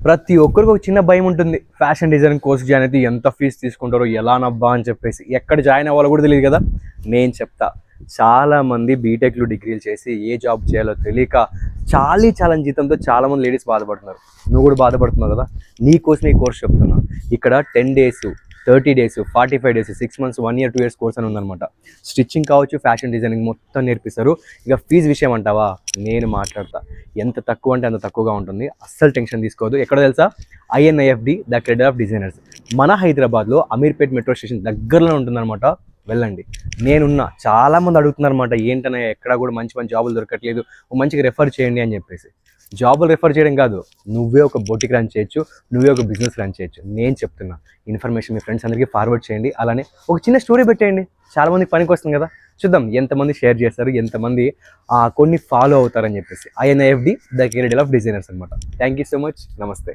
ప్రతి ఒక్కరికి ఒక చిన్న భయం ఉంటుంది. ఫ్యాషన్ డిజైనింగ్ కోర్స్ జాయిన్ అయితే ఎంత ఫీజు తీసుకుంటారో, ఎలానబ్బా అని చెప్పేసి. ఎక్కడ జాయిన్ అవ్వాలో కూడా తెలియదు కదా. నేను చెప్తా, చాలామంది బీటెక్లు డిగ్రీలు చేసి ఏ జాబ్ చేయాలో తెలియక చాలా జీతంతో చాలామంది లేడీస్ బాధపడుతున్నారు. నువ్వు కూడా బాధపడుతున్నావు కదా, నీకోసం ఈ కోర్స్ చెప్తున్నా. ఇక్కడ 10 days, 30 days, 45 days, 6 months, 1 year, 2 years course అని ఉందన్నమాట. స్టిచ్చింగ్ కావచ్చు, ఫ్యాషన్ డిజైనింగ్ మొత్తం నేర్పిస్తారు. ఇక ఫీజు విషయం అంటావా, నేను మాట్లాడతా. ఎంత తక్కువ అంటే అంత తక్కువగా ఉంటుంది. అస్సలు టెన్షన్ తీసుకోవద్దు. ఎక్కడో తెలుసా, INIFD, the credit of designers. మన హైదరాబాద్లో అమీర్పేట్ మెట్రో స్టేషన్ దగ్గరలో ఉంటుందన్నమాట. వెళ్ళండి. నేనున్నా, చాలామంది అడుగుతున్నారన్నమాట, ఏంటనే ఎక్కడ కూడా మంచి జాబులు దొరకట్లేదు, మంచిగా రెఫర్ చేయండి అని చెప్పేసి. జాబులు రెఫర్ చేయడం కాదు, నువ్వే ఒక బొటిక్ రన్ చేయొచ్చు, నువ్వే ఒక బిజినెస్ రన్ చేయొచ్చు. నేను చెప్తున్నా, ఇన్ఫర్మేషన్ మీ ఫ్రెండ్స్ అందరికీ ఫార్వర్డ్ చేయండి. అలానే ఒక చిన్న స్టోరీ పెట్టేయండి, చాలామందికి పనికి వస్తుంది కదా. చూద్దాం ఎంతమంది షేర్ చేస్తారు, ఎంతమంది కొన్ని ఫాలో అవుతారని చెప్పేసి. INIFD, the credit of designers అనమాట. Thank you so much. నమస్తే.